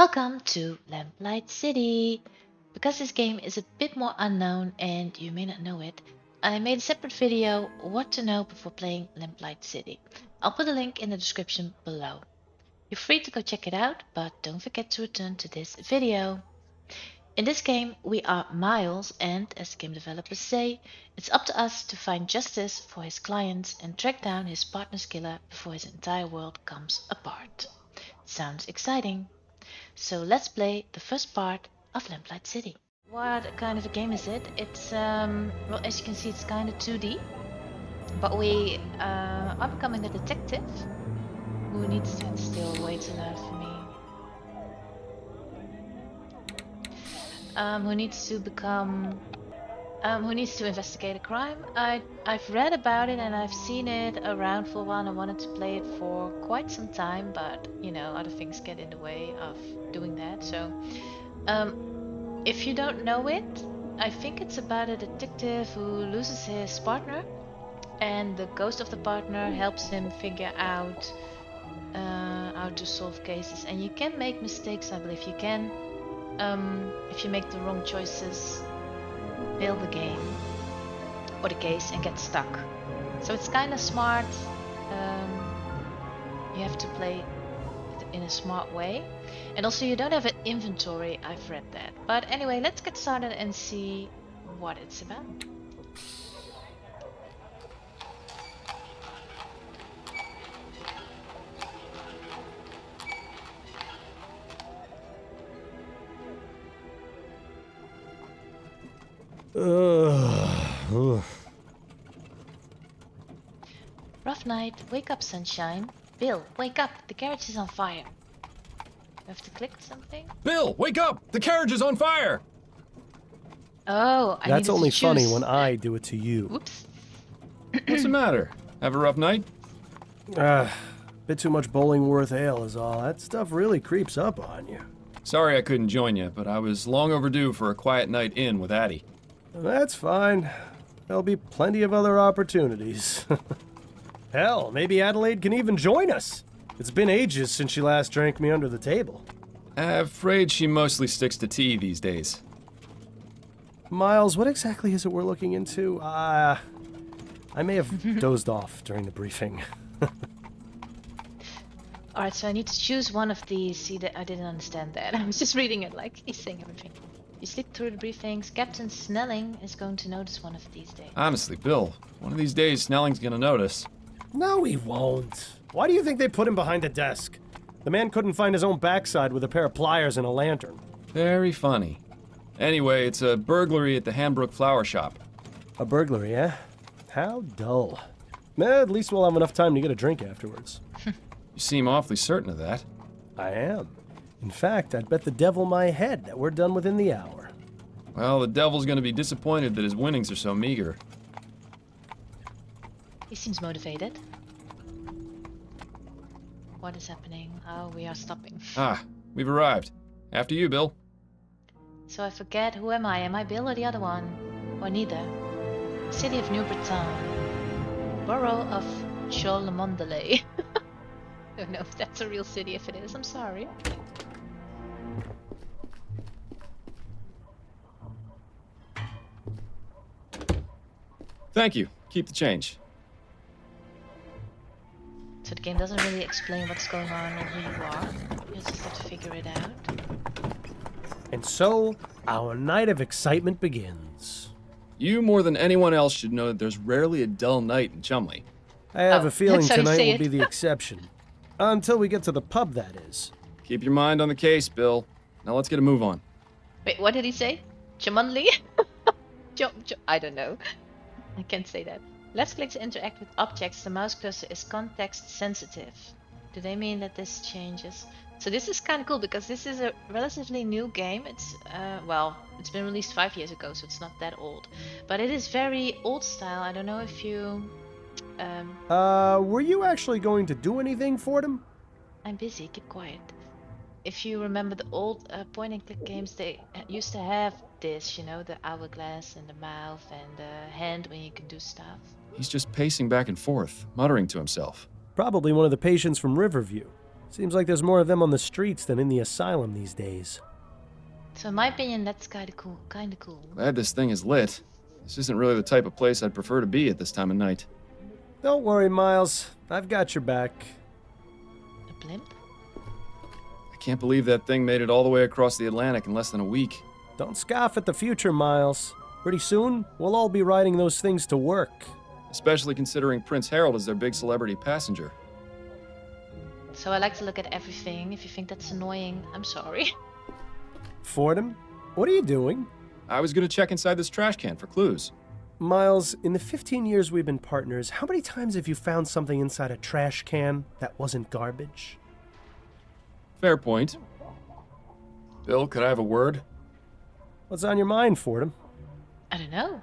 Welcome to Lamplight City! Because this game is a bit more unknown and you may not know it, I made a separate video what to know before playing Lamplight City. I'll put a link in the description below. You're free to go check it out, but don't forget to return to this video. In this game we are Miles and, as the game developers say, it's up to us to find justice for his clients and track down his partner's killer before his entire world comes apart. Sounds exciting. So let's play the first part of Lamplight City. What kind of a game is it? It's, well, as you can see, it's kind of 2D. But we are becoming a detective. Who needs to instill way too loud for me? Who needs to become... who needs to investigate a crime? I've read about it and I've seen it around for a while and I wanted to play it for quite some time, but you know, other things get in the way of doing that. So, if you don't know it, I think it's about a detective who loses his partner and the ghost of the partner helps him figure out how to solve cases. And you can make mistakes, I believe. You can, if you make the wrong choices, fail the game or the case and get stuck. So it's kind of smart. You have to play it in a smart way. And also you don't have an inventory, I've read that. But anyway, let's get started and see what it's about. Rough night, wake up sunshine. Bill, wake up, the carriage is on fire. You have to click something? Bill, wake up! The carriage is on fire! Oh, I That's needed only to funny choose. when I do it to you. Oops. What's the matter? Have a rough night? Bit too much Bollingworth ale is all. That stuff really creeps up on you. Sorry I couldn't join you, but I was long overdue for a quiet night in with Addie. That's fine. There'll be plenty of other opportunities. Hell, maybe Adelaide can even join us. It's been ages since she last drank me under the table. Afraid she mostly sticks to tea these days. Miles, what exactly is it we're looking into? I may have dozed off during the briefing. Alright, so I need to choose one of these. See, that I didn't understand that. I was just reading it like he's saying everything. You sleep through the briefings. Captain Snelling is going to notice one of these days. Honestly, Bill, one of these days Snelling's gonna notice. No, he won't. Why do you think they put him behind a desk? The man couldn't find his own backside with a pair of pliers and a lantern. Very funny. Anyway, it's a burglary at the Hanbrook Flower Shop. A burglary, eh? How dull. At least we'll have enough time to get a drink afterwards. You seem awfully certain of that. I am. In fact, I'd bet the devil my head that we're done within the hour. Well, the devil's gonna be disappointed that his winnings are so meager. He seems motivated. What is happening? Oh, we are stopping. Ah, we've arrived. After you, Bill. So I forget, who am I? Am I Bill or the other one? Or neither? City of New Britain. Borough of Cholmondeley. Don't know if that's a real city. If it is, I'm sorry. Thank you. Keep the change. So the game doesn't really explain what's going on or who you are. You just have to figure it out. And so, our night of excitement begins. You more than anyone else should know that there's rarely a dull night in Chumley. I have Oh, a feeling that's how you tonight say will be it. the exception. Until we get to the pub, that is. Keep your mind on the case, Bill. Now let's get a move on. Wait, what did he say? Chamonli? I don't know. I can't say that. Let's click to interact with objects. The mouse cursor is context sensitive. Do they mean that this changes? So this is kind of cool because this is a relatively new game. It's, well, it's been released 5 years ago, so it's not that old. But it is very old style. I don't know if you... Were you actually going to do anything for them? I'm busy, keep quiet. If you remember the old point and click games, they used to have this, you know, the hourglass and the mouth and the hand when you can do stuff. He's just pacing back and forth, muttering to himself. Probably one of the patients from Riverview. Seems like there's more of them on the streets than in the asylum these days. So in my opinion, that's kinda cool. Kinda cool. Glad this thing is lit. This isn't really the type of place I'd prefer to be at this time of night. Don't worry, Miles. I've got your back. A blimp? I can't believe that thing made it all the way across the Atlantic in less than a week. Don't scoff at the future, Miles. Pretty soon, we'll all be riding those things to work. Especially considering Prince Harold is their big celebrity passenger. So I like to look at everything. If you think that's annoying, I'm sorry. Fordham, what are you doing? I was gonna check inside this trash can for clues. Miles, in the 15 years we've been partners, how many times have you found something inside a trash can that wasn't garbage? Fair point. Bill, could I have a word? What's on your mind, Fordham? I don't know.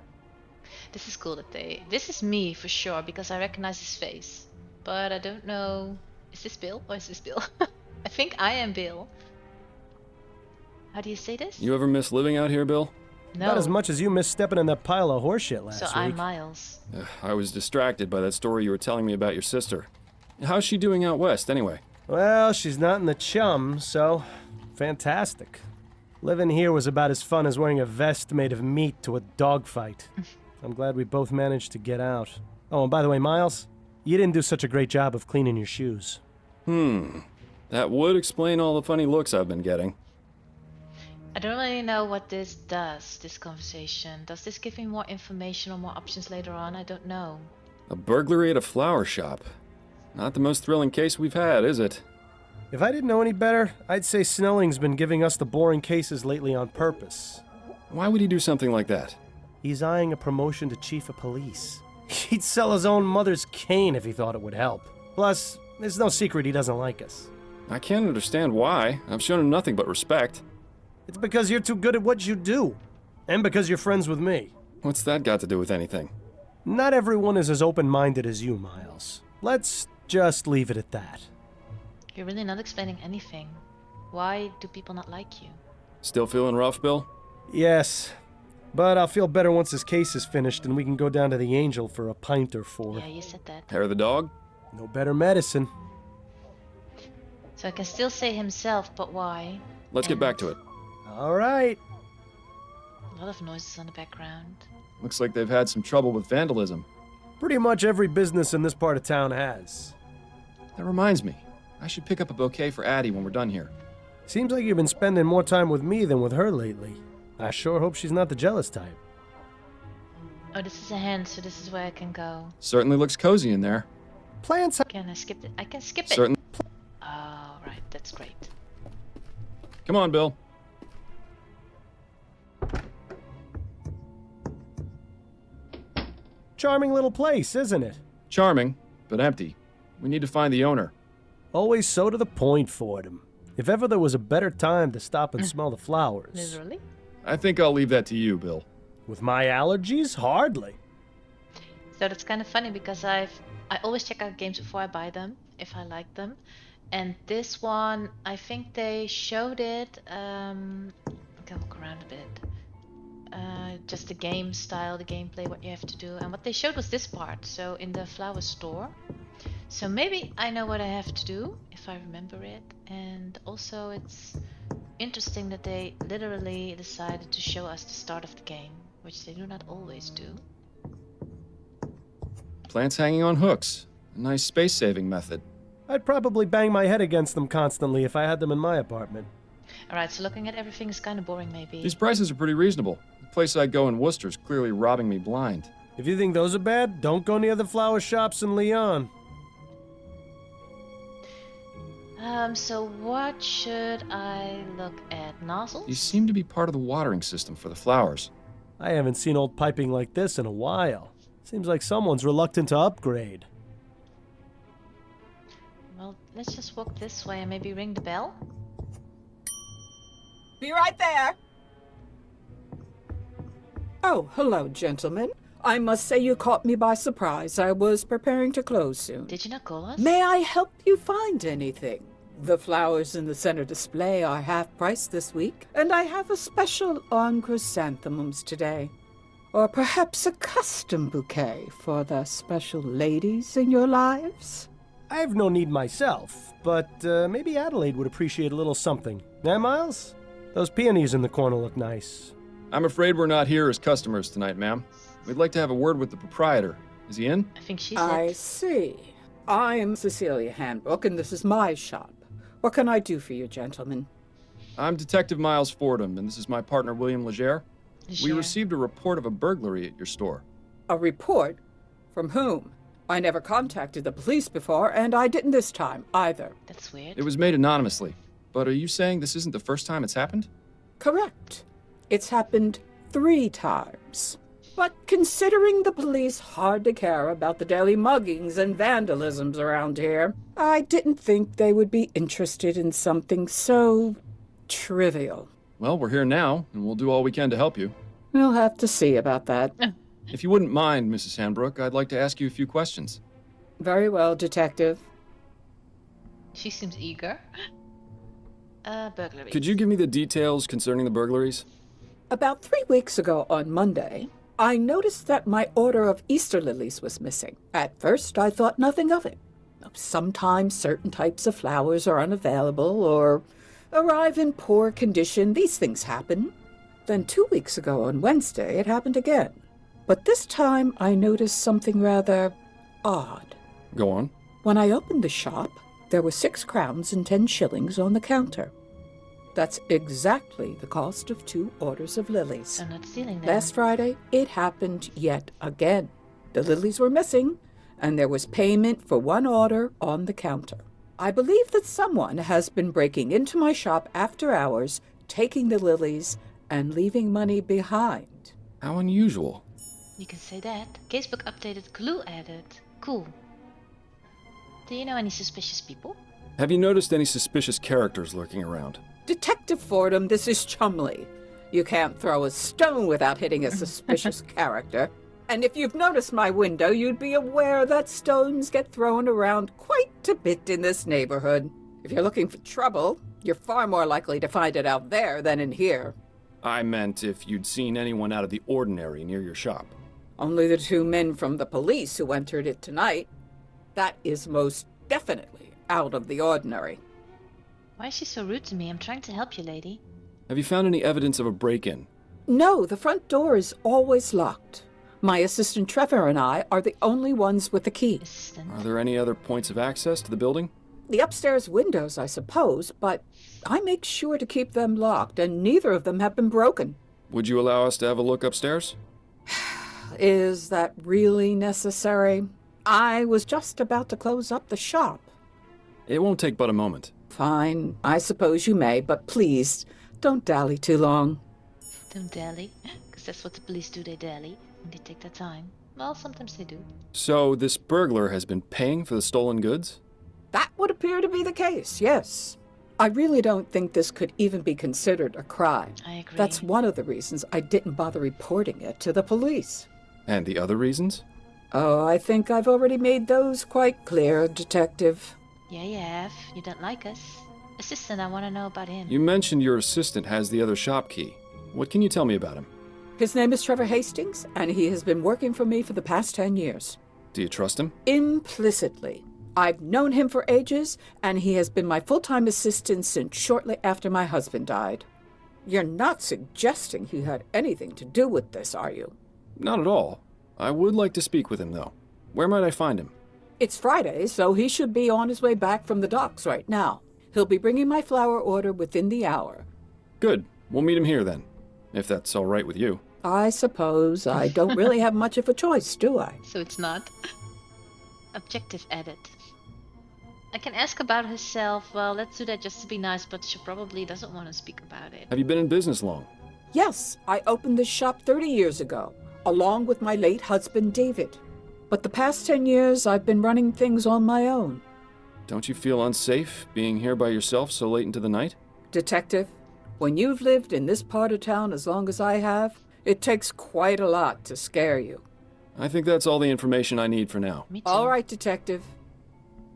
This is cool that this is me for sure because I recognize his face. But I don't know. Is this Bill or is this Bill? I think I am Bill. How do you say this? You ever miss living out here, Bill? No. Not as much as you missed stepping in that pile of horseshit last So week. I'm Miles. I was distracted by that story you were telling me about your sister. How's she doing out west, anyway? Well, she's not in the chum, so fantastic. Living here was about as fun as wearing a vest made of meat to a dogfight. I'm glad we both managed to get out. Oh, and by the way, Miles, you didn't do such a great job of cleaning your shoes. That would explain all the funny looks I've been getting. I don't really know what this does, this conversation. Does this give me more information or more options later on? I don't know. A burglary at a flower shop. Not the most thrilling case we've had, is it? If I didn't know any better, I'd say Snelling's been giving us the boring cases lately on purpose. Why would he do something like that? He's eyeing a promotion to chief of police. He'd sell his own mother's cane if he thought it would help. Plus, there's no secret he doesn't like us. I can't understand why. I've shown him nothing but respect. It's because you're too good at what you do. And because you're friends with me. What's that got to do with anything? Not everyone is as open-minded as you, Miles. Let's just leave it at that. You're really not explaining anything. Why do people not like you? Still feeling rough, Bill? Yes, but I'll feel better once this case is finished and we can go down to the Angel for a pint or four. Yeah, you said that. Hair of the dog? No better medicine. So I can still say himself, but why? Let's get back to it. All right. A lot of noises on the background. Looks like they've had some trouble with vandalism. Pretty much every business in this part of town has. That reminds me. I should pick up a bouquet for Addie when we're done here. Seems like you've been spending more time with me than with her lately. I sure hope she's not the jealous type. Oh, this is a hand, so this is where I can go. Certainly looks cozy in there. Plants. Can I skip it? I can skip it. Certainly. Oh, right, that's great. Come on, Bill. Charming little place, isn't it? Charming, but empty. We need to find the owner. Always so to the point, Fordham. If ever there was a better time to stop and smell the flowers. Literally? I think I'll leave that to you, Bill. With my allergies? Hardly. So that's kind of funny because I always check out games before I buy them, if I like them. And this one, I think they showed it, I can walk around a bit. Just the game style, the gameplay, what you have to do. And what they showed was this part, so in the flower store. So maybe I know what I have to do, if I remember it. And also it's interesting that they literally decided to show us the start of the game, which they do not always do. Plants hanging on hooks. A nice space-saving method. I'd probably bang my head against them constantly if I had them in my apartment. Alright, so looking at everything is kind of boring maybe. These prices are pretty reasonable. The place I go in Worcester's clearly robbing me blind. If you think those are bad, don't go near the flower shops in Lyon. So what should I look at? Nozzles? These seem to be part of the watering system for the flowers. I haven't seen old piping like this in a while. Seems like someone's reluctant to upgrade. Well, let's just walk this way and maybe ring the bell. Be right there. Oh, hello, gentlemen. I must say you caught me by surprise. I was preparing to close soon. Did you not call us? May I help you find anything? The flowers in the center display are half price this week, and I have a special on chrysanthemums today. Or perhaps a custom bouquet for the special ladies in your lives? I have no need myself, but maybe Adelaide would appreciate a little something. Eh, Miles? Those peonies in the corner look nice. I'm afraid we're not here as customers tonight, ma'am. We'd like to have a word with the proprietor. Is he in? I think she's I it. see. I'm Cecilia Handbook, and this is my shop. What can I do for you, gentlemen? I'm Detective Miles Fordham, and this is my partner, William Legere. We Sure. received a report of a burglary at your store. A report? From whom? I never contacted the police before, and I didn't this time, either. That's weird. It was made anonymously. But are you saying this isn't the first time it's happened? Correct. It's happened 3 times. But considering the police hardly care about the daily muggings and vandalisms around here, I didn't think they would be interested in something so trivial. Well, we're here now, and we'll do all we can to help you. We'll have to see about that. If you wouldn't mind, Mrs. Handbrook, I'd like to ask you a few questions. Very well, Detective. She seems eager. Burglary. Could you give me the details concerning the burglaries? About 3 weeks ago on Monday, I noticed that my order of Easter lilies was missing. At first, I thought nothing of it. Sometimes certain types of flowers are unavailable or arrive in poor condition. These things happen. Then 2 weeks ago on Wednesday, it happened again. But this time, I noticed something rather odd. Go on. When I opened the shop, there were 6 crowns and 10 shillings on the counter. That's exactly the cost of 2 orders of lilies. So not stealing them. Last Friday, it happened yet again. The lilies were missing, and there was payment for 1 order on the counter. I believe that someone has been breaking into my shop after hours, taking the lilies, and leaving money behind. How unusual. You can say that. Casebook updated, clue added. Cool. Do you know any suspicious people? Have you noticed any suspicious characters lurking around? Detective Fordham, this is Chumley. You can't throw a stone without hitting a suspicious character. And if you've noticed my window, you'd be aware that stones get thrown around quite a bit in this neighborhood. If you're looking for trouble, you're far more likely to find it out there than in here. I meant if you'd seen anyone out of the ordinary near your shop. Only the 2 men from the police who entered it tonight. That is most definitely out of the ordinary. Why is she so rude to me? I'm trying to help you, lady. Have you found any evidence of a break-in? No, the front door is always locked. My assistant Trevor and I are the only ones with the key. Assistant. Are there any other points of access to the building? The upstairs windows, I suppose, but I make sure to keep them locked, and neither of them have been broken. Would you allow us to have a look upstairs? Is that really necessary? I was just about to close up the shop. It won't take but a moment. Fine, I suppose you may, but please, don't dally too long. Don't dally. Because that's what the police do, they dally. And they take their time. Well, sometimes they do. So this burglar has been paying for the stolen goods? That would appear to be the case, yes. I really don't think this could even be considered a crime. I agree. That's one of the reasons I didn't bother reporting it to the police. And the other reasons? Oh, I think I've already made those quite clear, Detective. Yeah, you have. You don't like us. Assistant, I want to know about him. You mentioned your assistant has the other shop key. What can you tell me about him? His name is Trevor Hastings, and he has been working for me for the past 10 years. Do you trust him? Implicitly. I've known him for ages, and he has been my full-time assistant since shortly after my husband died. You're not suggesting he had anything to do with this, are you? Not at all. I would like to speak with him, though. Where might I find him? It's Friday, so he should be on his way back from the docks right now. He'll be bringing my flower order within the hour. Good. We'll meet him here, then. If that's all right with you. I suppose I don't really have much of a choice, do I? So it's not. Objective added. I can ask about herself. Well, let's do that just to be nice, but she probably doesn't want to speak about it. Have you been in business long? Yes, I opened this shop 30 years ago, along with my late husband, David. But the past 10 years, I've been running things on my own. Don't you feel unsafe being here by yourself so late into the night? Detective, when you've lived in this part of town as long as I have, it takes quite a lot to scare you. I think that's all the information I need for now. Me too. All right, Detective.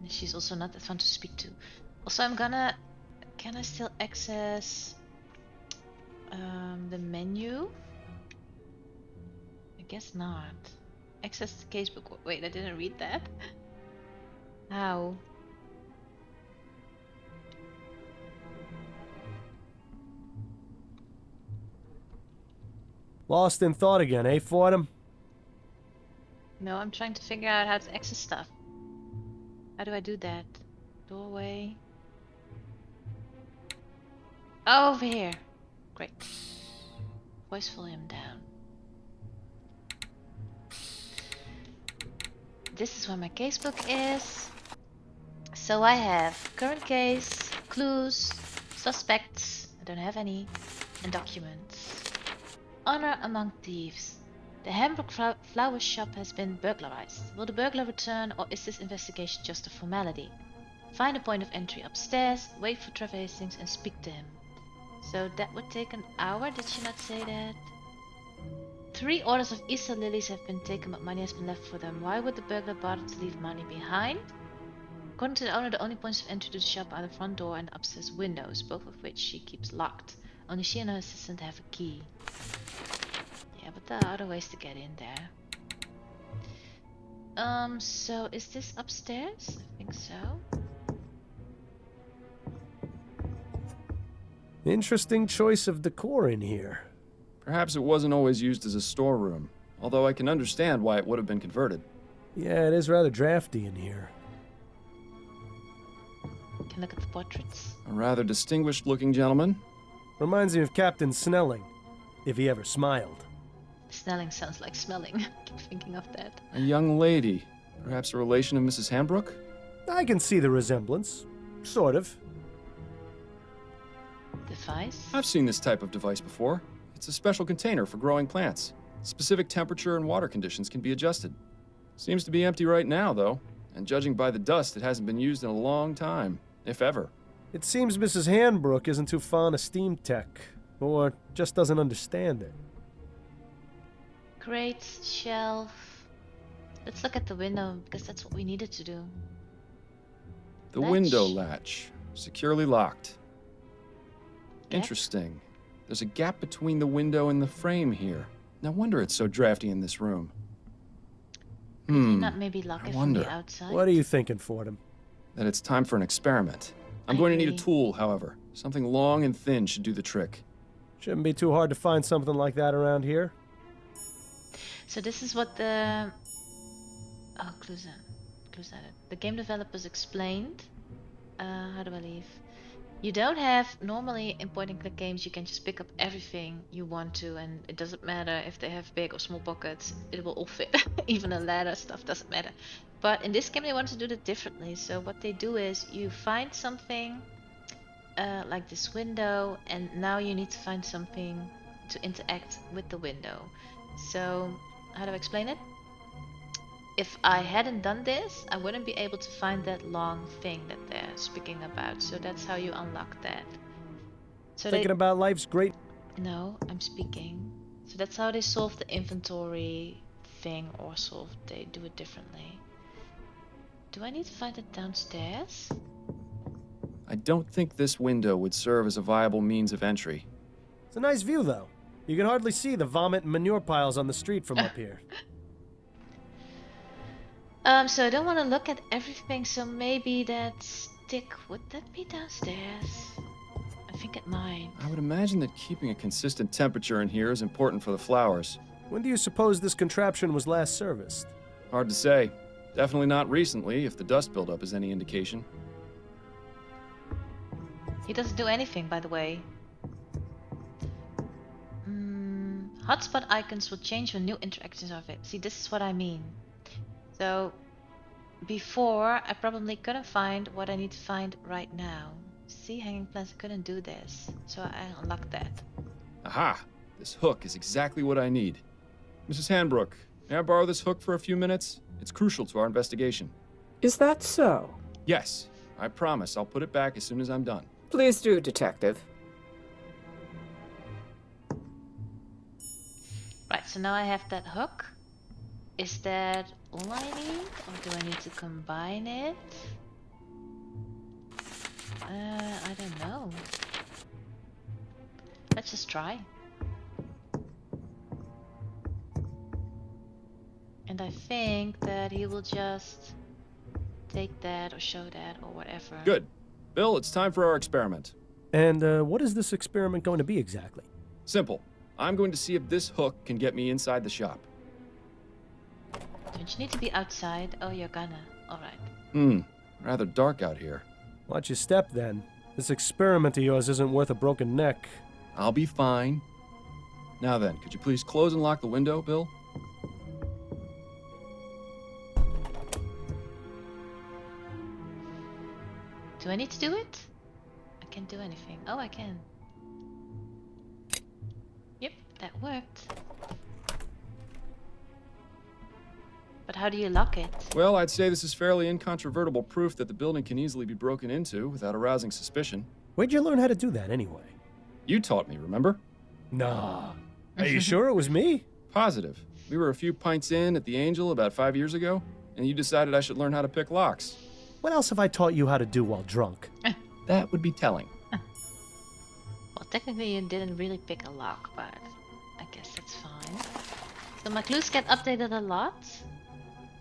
She's also not that fun to speak to. Also, I'm gonna... Can I still access... the menu? I guess not. Access the casebook. Wait, I didn't read that. How? Lost in thought again, eh, Fordham? No, I'm trying to figure out how to access stuff. How do I do that? Doorway. Oh, over here. Great. Voice volume down. This is where my casebook is. So I have current case, clues, suspects, I don't have any, and documents. Honor among thieves. The Hambrook flower shop has been burglarized. Will the burglar return, or is this investigation just a formality? Find a point of entry upstairs, wait for Trevor Hastings and speak to him. So that would take an hour, did she not say that? 3 orders of Easter lilies have been taken, but money has been left for them. Why would the burglar bother to leave money behind? According to the owner, the only points of entry to the shop are the front door and the upstairs windows, both of which she keeps locked. Only she and her assistant have a key. Yeah, but there are other ways to get in there. So is this upstairs? I think so. Interesting choice of decor in here. Perhaps it wasn't always used as a storeroom, although I can understand why it would have been converted. Yeah, it is rather drafty in here. You can look at the portraits. A rather distinguished-looking gentleman. Reminds me of Captain Snelling, if he ever smiled. Snelling sounds like smelling. I keep thinking of that. A young lady. Perhaps a relation of Mrs. Hambrook? I can see the resemblance. Sort of. Device? I've seen this type of device before. It's a special container for growing plants. Specific temperature and water conditions can be adjusted. Seems to be empty right now, though. And judging by the dust, it hasn't been used in a long time, if ever. It seems Mrs. Hambrook isn't too fond of steam tech, or just doesn't understand it. Crate, shelf. Let's look at the window, because that's what we needed to do. The Latch. window latch, securely locked. Gap? Interesting. There's a gap between the window and the frame here. No wonder it's so drafty in this room. Could you not maybe lock I it from wonder. the outside? What are you thinking, Fordham? That it's time for an experiment. I'm I going to need agree. a tool, however. Something long and thin should do the trick. Shouldn't be too hard to find something like that around here. So this is what the... Oh, clues at it. The game developers explained. How do I leave? You don't have, normally in point and click games, you can just pick up everything you want to, and it doesn't matter if they have big or small pockets, it will all fit. Even a ladder stuff doesn't matter. But in this game they want to do it differently. So what they do is you find something like this window, and now you need to find something to interact with the window. So how do I explain it? If I hadn't done this, I wouldn't be able to find that long thing that they're speaking about. So that's how you unlock that. So Thinking about life's great... No, I'm speaking. So that's how they solve the inventory thing, or they do it differently. Do I need to find it downstairs? I don't think this window would serve as a viable means of entry. It's a nice view, though. You can hardly see the vomit and manure piles on the street from up here. So I don't want to look at everything, so maybe that stick, would that be downstairs? I think it might. I would imagine that keeping a consistent temperature in here is important for the flowers. When do you suppose this contraption was last serviced? Hard to say. Definitely not recently, if the dust buildup is any indication. He doesn't do anything, by the way. Hotspot icons will change when new interactions are fit. See, this is what I mean. So, before, I probably couldn't find what I need to find right now. See, hanging plants, I couldn't do this. So I unlocked that. Aha! This hook is exactly what I need. Mrs. Hambrook, may I borrow this hook for a few minutes? It's crucial to our investigation. Is that so? Yes, I promise I'll put it back as soon as I'm done. Please do, Detective. Right, so now I have that hook. Is that all I need, or do I need to combine it? I don't know. Let's just try. And I think that he will just take that or show that or whatever. Good. Bill, it's time for our experiment. And what is this experiment going to be exactly? Simple. I'm going to see if this hook can get me inside the shop. Don't you need to be outside? Oh, you're gonna. Alright. Rather dark out here. Watch your step, then. This experiment of yours isn't worth a broken neck. I'll be fine. Now then, could you please close and lock the window, Bill? Do I need to do it? I can't do anything. Oh, I can. Yep, that worked. But how do you lock it? Well, I'd say this is fairly incontrovertible proof that the building can easily be broken into without arousing suspicion. Where'd you learn how to do that, anyway? You taught me, remember? Nah. Are you sure it was me? Positive. We were a few pints in at the Angel about 5 years ago, and you decided I should learn how to pick locks. What else have I taught you how to do while drunk? That would be telling. Well, technically you didn't really pick a lock, but I guess that's fine. So my clues get updated a lot.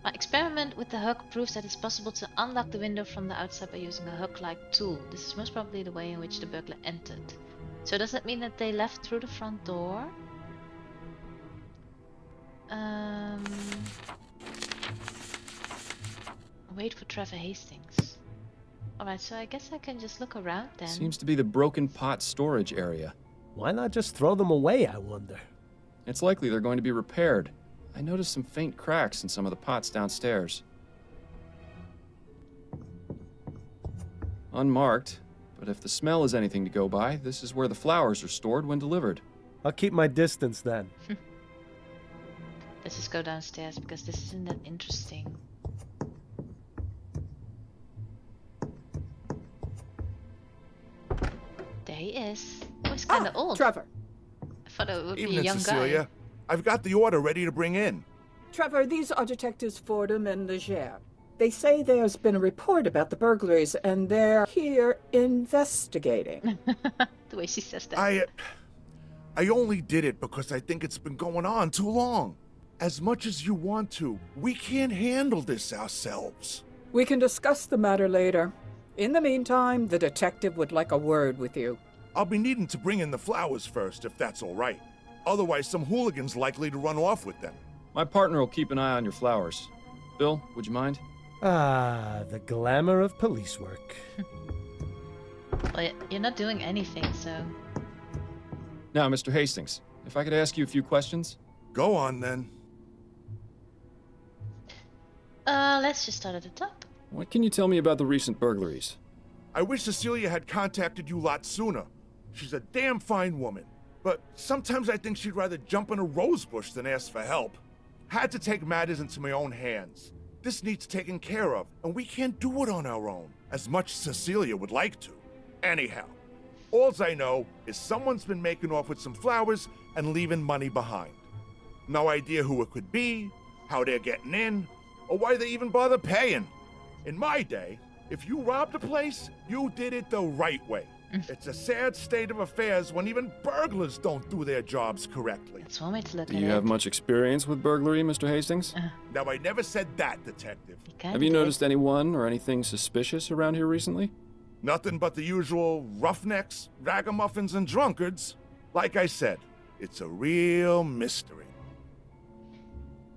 My experiment with the hook proves that it's possible to unlock the window from the outside by using a hook-like tool. This is most probably the way in which the burglar entered. So does that mean that they left through the front door? Wait for Trevor Hastings. Alright, so I guess I can just look around then. Seems to be the broken pot storage area. Why not just throw them away, I wonder? It's likely they're going to be repaired. I noticed some faint cracks in some of the pots downstairs. Unmarked, but if the smell is anything to go by, this is where the flowers are stored when delivered. I'll keep my distance then. Let's just go downstairs because this isn't that interesting. There he is. Oh, he's kind of old. Trevor. I thought it would be a Evening, young Cecilia. guy. I've got the order ready to bring in. Trevor, these are Detectives Fordham and Leger. They say there's been a report about the burglaries, and they're here investigating. The way she says that. I only did it because I think it's been going on too long. As much as you want to, we can't handle this ourselves. We can discuss the matter later. In the meantime, the detective would like a word with you. I'll be needing to bring in the flowers first, if that's all right. Otherwise, some hooligan's likely to run off with them. My partner will keep an eye on your flowers. Bill, would you mind? Ah, the glamour of police work. Well, you're not doing anything, so... Now, Mr. Hastings, if I could ask you a few questions? Go on, then. Let's just start at the top. What can you tell me about the recent burglaries? I wish Cecilia had contacted you lots sooner. She's a damn fine woman. But sometimes I think she'd rather jump in a rose bush than ask for help. Had to take matters into my own hands. This needs taken care of, and we can't do it on our own, as much as Cecilia would like to. Anyhow, alls I know is someone's been making off with some flowers and leaving money behind. No idea who it could be, how they're getting in, or why they even bother paying. In my day, if you robbed a place, you did it the right way. It's a sad state of affairs when even burglars don't do their jobs correctly. That's one way to look Do at you it. have much experience with burglary, Mr. Hastings? Now, I never said that, Detective. Have you noticed anyone or anything suspicious around here recently? Nothing but the usual roughnecks, ragamuffins, and drunkards. Like I said, it's a real mystery.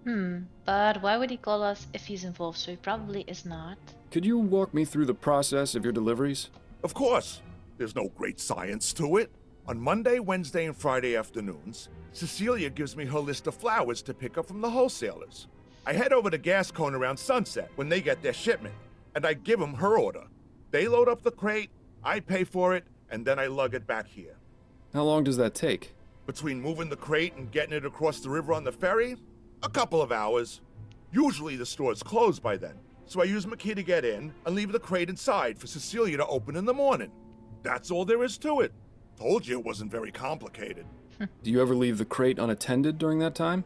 But why would he call us if he's involved? So he probably is not. Could you walk me through the process of your deliveries? Of course, there's no great science to it. On Monday, Wednesday, and Friday afternoons, Cecilia gives me her list of flowers to pick up from the wholesalers. I head over to Gascone around sunset when they get their shipment, and I give them her order. They load up the crate, I pay for it, and then I lug it back here. How long does that take? Between moving the crate and getting it across the river on the ferry, a couple of hours. Usually the store's closed by then, so I use my key to get in and leave the crate inside for Cecilia to open in the morning. That's all there is to it. Told you it wasn't very complicated. Do you ever leave the crate unattended during that time?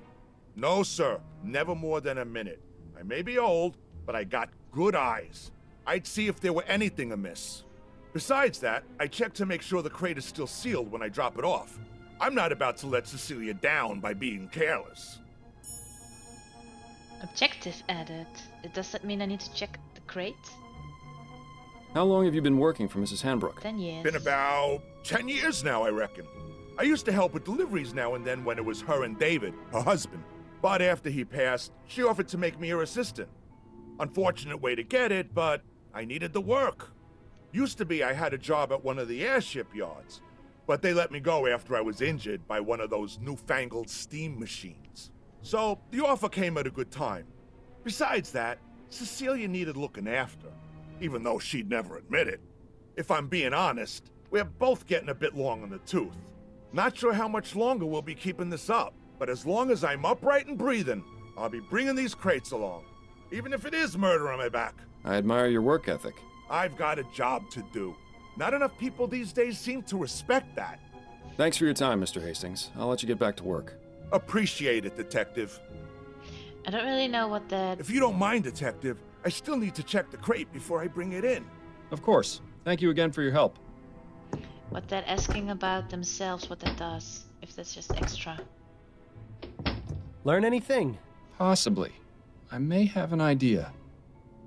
No, sir. Never more than a minute. I may be old, but I got good eyes. I'd see if there were anything amiss. Besides that, I check to make sure the crate is still sealed when I drop it off. I'm not about to let Cecilia down by being careless. Objective added. Does that mean I need to check the crate? How long have you been working for Mrs. Hanbrook? 10 years. Been about 10 years now, I reckon. I used to help with deliveries now and then when it was her and David, her husband. But after he passed, she offered to make me her assistant. Unfortunate way to get it, but I needed the work. Used to be I had a job at one of the airship yards, but they let me go after I was injured by one of those newfangled steam machines. So the offer came at a good time. Besides that, Cecilia needed looking after, even though she'd never admit it. If I'm being honest, we're both getting a bit long in the tooth. Not sure how much longer we'll be keeping this up, but as long as I'm upright and breathing, I'll be bringing these crates along, even if it is murder on my back. I admire your work ethic. I've got a job to do. Not enough people these days seem to respect that. Thanks for your time, Mr. Hastings. I'll let you get back to work. Appreciate it, Detective. I don't really know what that... If you don't mind, Detective, I still need to check the crate before I bring it in. Of course. Thank you again for your help. What that asking about themselves, what that does. If that's just extra. Learn anything? Possibly. I may have an idea.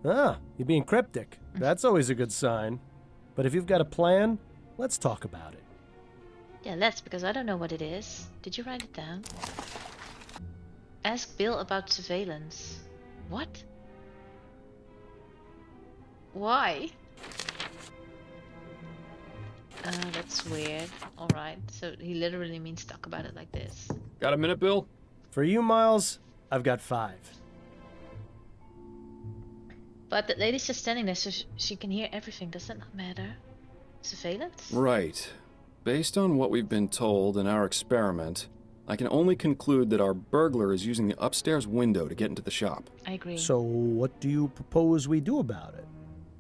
Ah, you're being cryptic. That's always a good sign. But if you've got a plan, let's talk about it. Yeah, let's, because I don't know what it is. Did you write it down? Ask Bill about surveillance. What? Why? That's weird. Alright, so he literally means talk about it like this. Got a minute, Bill? For you, Miles, I've got 5. But the lady's just standing there so she can hear everything. Does that not matter? Surveillance? Right. Based on what we've been told in our experiment, I can only conclude that our burglar is using the upstairs window to get into the shop. I agree. So what do you propose we do about it?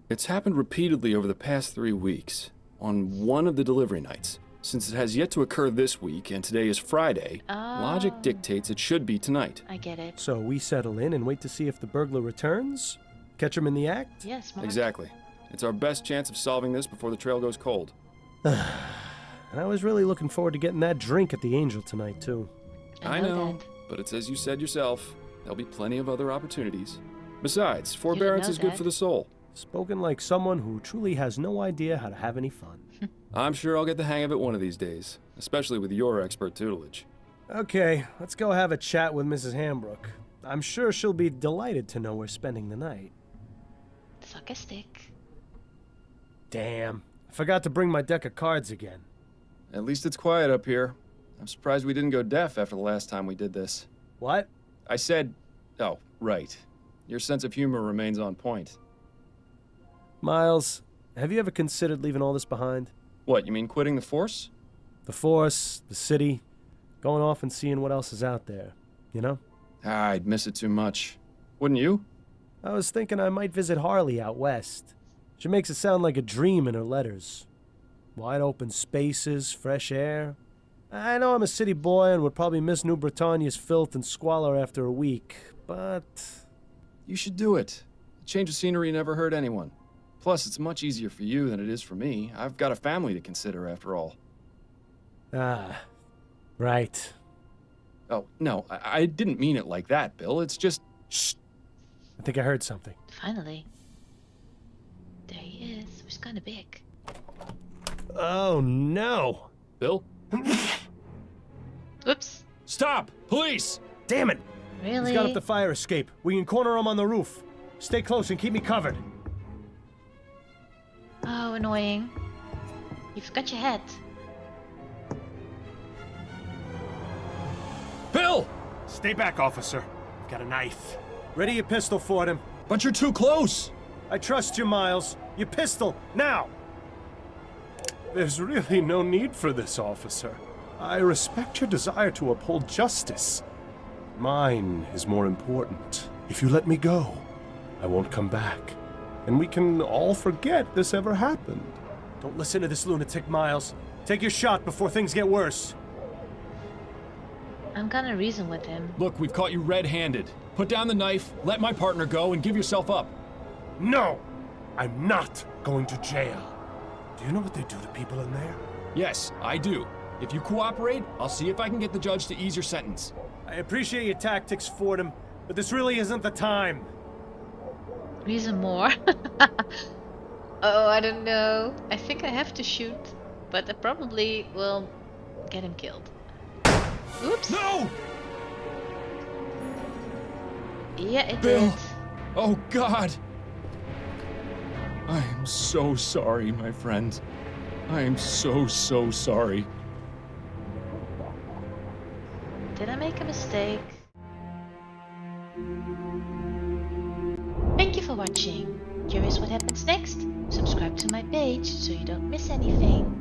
It's happened repeatedly over the past 3 weeks, on one of the delivery nights. Since it has yet to occur this week, and today is Friday, logic dictates it should be tonight. I get it. So we settle in and wait to see if the burglar returns? Catch him in the act? Yeah, smart. Exactly. It's our best chance of solving this before the trail goes cold. And I was really looking forward to getting that drink at the Angel tonight, too. I know, that. but it's as you said yourself. There'll be plenty of other opportunities. Besides, forbearance know is good that. for the soul. Spoken like someone who truly has no idea how to have any fun. I'm sure I'll get the hang of it one of these days, especially with your expert tutelage. Okay, let's go have a chat with Mrs. Hanbrook. I'm sure she'll be delighted to know we're spending the night. Sarcastic. Damn, I forgot to bring my deck of cards again. At least it's quiet up here. I'm surprised we didn't go deaf after the last time we did this. What? I said... Oh, right. Your sense of humor remains on point. Miles, have you ever considered leaving all this behind? What, you mean quitting the force? The Force, the city, going off and seeing what else is out there, you know? I'd miss it too much. Wouldn't you? I was thinking I might visit Harley out west. She makes it sound like a dream in her letters. Wide open spaces, fresh air. I know I'm a city boy and would probably miss New Britannia's filth and squalor after a week, but... You should do it. A change of scenery never hurt anyone. Plus, it's much easier for you than it is for me. I've got a family to consider, after all. Ah, right. Oh, no, I didn't mean it like that, Bill. It's just... Shh. I think I heard something. Finally. There he is. He's kind of big. Oh, no. Bill? Oops. Stop! Police! Damn it! Really? He's got up the fire escape. We can corner him on the roof. Stay close and keep me covered. Oh, annoying. You forgot your hat. Bill! Stay back, officer. I've got a knife. Ready your pistol for him. But you're too close! I trust you, Miles. Your pistol, now! There's really no need for this, officer. I respect your desire to uphold justice. Mine is more important. If you let me go, I won't come back. And we can all forget this ever happened. Don't listen to this lunatic, Miles. Take your shot before things get worse. I'm gonna reason with him. Look, we've caught you red-handed. Put down the knife, let my partner go, and give yourself up. No! I'm not going to jail. Do you know what they do to people in there? Yes, I do. If you cooperate, I'll see if I can get the judge to ease your sentence. I appreciate your tactics, Fordham, but this really isn't the time. Reason more. Oh, I don't know. I think I have to shoot, but I probably will get him killed. Oops. No! Yeah, it Bill! did. Oh, God! I am so sorry, my friend. I am so sorry. Did I make a mistake? Thank you for watching. Curious what happens next? Subscribe to my page so you don't miss anything.